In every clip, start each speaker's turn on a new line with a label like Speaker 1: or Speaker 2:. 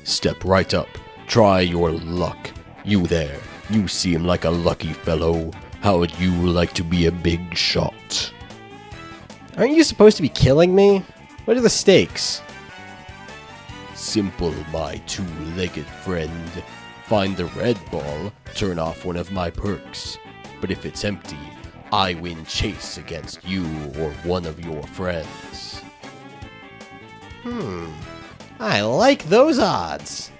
Speaker 1: Step right up. Try your luck. You there. You seem like a lucky fellow. How would you like to be a big shot?
Speaker 2: Aren't you supposed to be killing me? What are the stakes?
Speaker 1: Simple, my two-legged friend. Find the red ball, turn off one of my perks. But if it's empty, I win chase against you or one of your friends.
Speaker 2: I like those odds.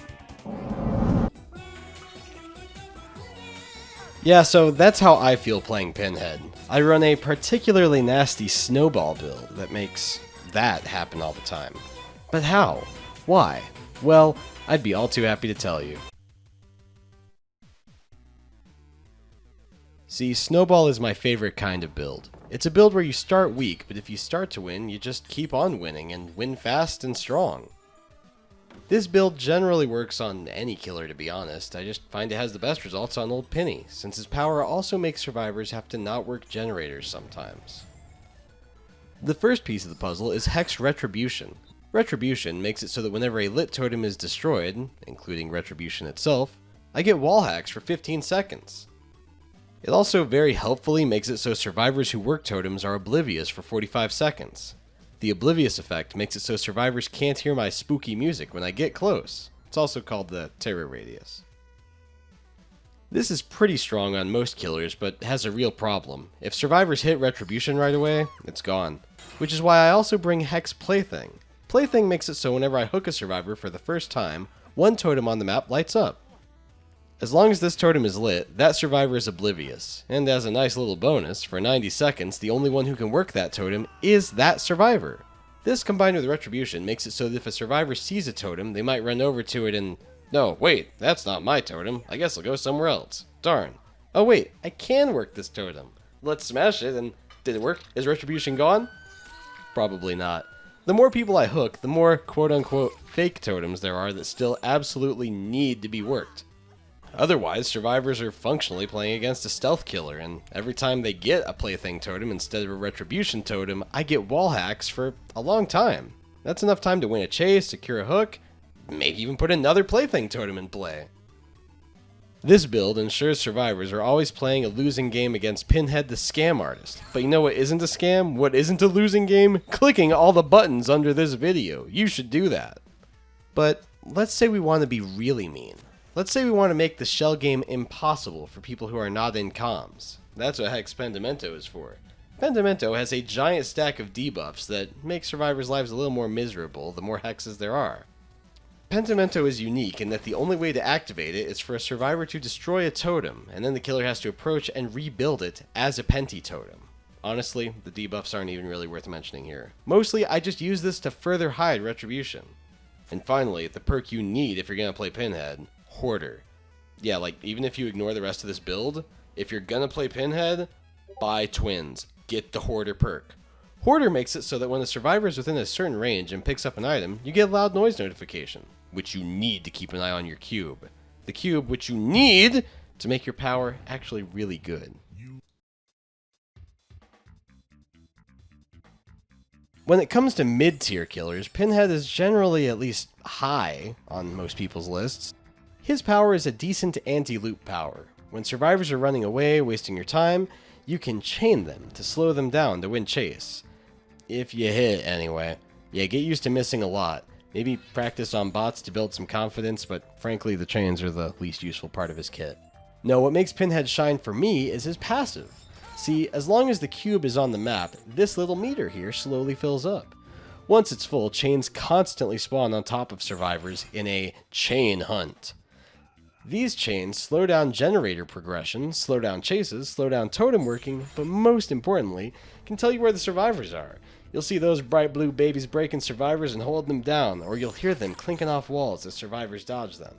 Speaker 2: Yeah, so that's how I feel playing Pinhead. I run a particularly nasty snowball build that makes that happen all the time. But how? Why? Well, I'd be all too happy to tell you. See, snowball is my favorite kind of build. It's a build where you start weak, but if you start to win, you just keep on winning and win fast and strong. This build generally works on any killer, to be honest. I just find it has the best results on old Penny, since his power also makes survivors have to not work generators sometimes. The first piece of the puzzle is Hex Retribution. Retribution makes it so that whenever a lit totem is destroyed, including Retribution itself, I get wall hacks for 15 seconds. It also very helpfully makes it so survivors who work totems are oblivious for 45 seconds. The oblivious effect makes it so survivors can't hear my spooky music when I get close. It's also called the terror radius. This is pretty strong on most killers, but has a real problem. If survivors hit Retribution right away, it's gone. Which is why I also bring Hex Plaything. Plaything makes it so whenever I hook a survivor for the first time, one totem on the map lights up. As long as this totem is lit, that survivor is oblivious, and as a nice little bonus, for 90 seconds, the only one who can work that totem is that survivor. This combined with Retribution makes it so that if a survivor sees a totem, they might run over to it and, no, wait, that's not my totem, I guess I'll go somewhere else. Darn. Oh wait, I can work this totem. Let's smash it, and did it work? Is Retribution gone? Probably not. The more people I hook, the more quote-unquote fake totems there are that still absolutely need to be worked. Otherwise, survivors are functionally playing against a stealth killer, and every time they get a Plaything totem instead of a Retribution totem, I get wall hacks for a long time. That's enough time to win a chase, secure a hook, maybe even put another Plaything totem in play. This build ensures survivors are always playing a losing game against Pinhead the Scam Artist. But you know what isn't a scam? What isn't a losing game? Clicking all the buttons under this video. You should do that. But let's say we want to be really mean. Let's say we want to make the shell game impossible for people who are not in comms. That's what Hex Pendimento is for. Pendimento has a giant stack of debuffs that make survivors' lives a little more miserable the more hexes there are. Pendimento is unique in that the only way to activate it is for a survivor to destroy a totem, and then the killer has to approach and rebuild it as a Penti totem. Honestly, the debuffs aren't even really worth mentioning here. Mostly, I just use this to further hide Retribution. And finally, the perk you need if you're going to play Pinhead, Hoarder. Yeah, like, even if you ignore the rest of this build, if you're gonna play Pinhead, buy Twins. Get the Hoarder perk. Hoarder makes it so that when the survivor is within a certain range and picks up an item, you get a loud noise notification, which you need to keep an eye on your cube. The cube, which you need to make your power actually really good. When it comes to mid-tier killers, Pinhead is generally at least high on most people's lists. His power is a decent anti-loop power. When survivors are running away, wasting your time, you can chain them to slow them down to win chase. If you hit, anyway. Yeah, get used to missing a lot. Maybe practice on bots to build some confidence, but frankly, the chains are the least useful part of his kit. No, what makes Pinhead shine for me is his passive. See, as long as the cube is on the map, this little meter here slowly fills up. Once it's full, chains constantly spawn on top of survivors in a chain hunt. These chains slow down generator progression, slow down chases, slow down totem working, but most importantly, can tell you where the survivors are. You'll see those bright blue babies breaking survivors and holding them down, or you'll hear them clinking off walls as survivors dodge them.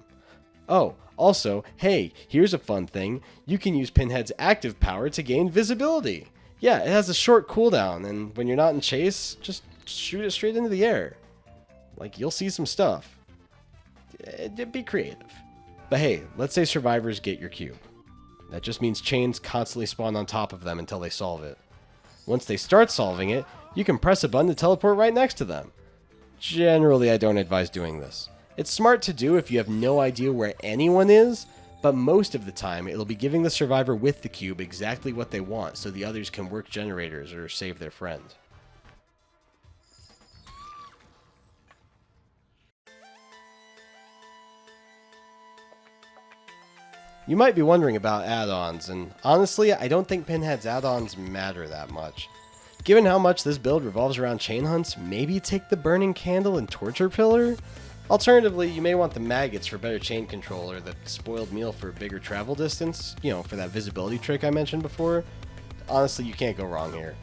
Speaker 2: Oh, also, hey, here's a fun thing. You can use Pinhead's active power to gain visibility. Yeah, it has a short cooldown, and when you're not in chase, just shoot it straight into the air. Like, you'll see some stuff. Be creative. But hey, let's say survivors get your cube. That just means chains constantly spawn on top of them until they solve it. Once they start solving it, you can press a button to teleport right next to them. Generally, I don't advise doing this. It's smart to do if you have no idea where anyone is, but most of the time it'll be giving the survivor with the cube exactly what they want so the others can work generators or save their friend. You might be wondering about add-ons, and honestly, I don't think Pinhead's add-ons matter that much. Given how much this build revolves around chain hunts, maybe take the burning candle and torture pillar? Alternatively, you may want the maggots for better chain control or the spoiled meal for bigger travel distance, for that visibility trick I mentioned before. Honestly, you can't go wrong here.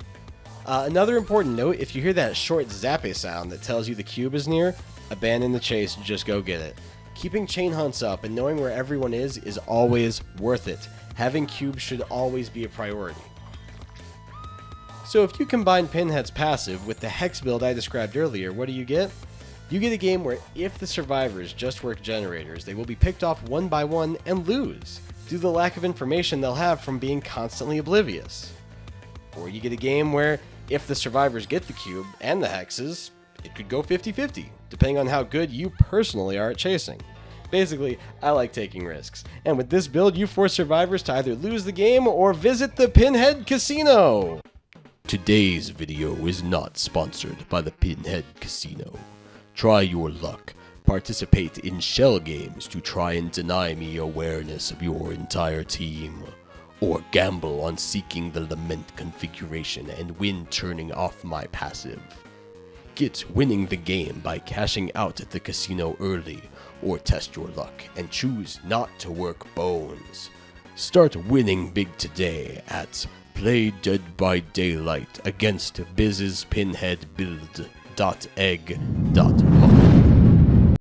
Speaker 2: Another important note, if you hear that short zappe sound that tells you the cube is near, abandon the chase, just go get it. Keeping chain hunts up and knowing where everyone is always worth it. Having cubes should always be a priority. So if you combine Pinhead's passive with the Hex build I described earlier, what do you get? You get a game where if the survivors just work generators, they will be picked off one by one and lose, due to the lack of information they'll have from being constantly oblivious. Or you get a game where if the survivors get the cube and the hexes, it could go 50-50, depending on how good you personally are at chasing. Basically, I like taking risks, and with this build you force survivors to either lose the game or visit the Pinhead Casino!
Speaker 1: Today's video is not sponsored by the Pinhead Casino. Try your luck. Participate in shell games to try and deny me awareness of your entire team. Or gamble on seeking the lament configuration and win turning off my passive. Get winning the game by cashing out at the casino early, or test your luck and choose not to work bones. Start winning big today at Play Dead by Daylight against Biz's Pinhead Build.egg.com.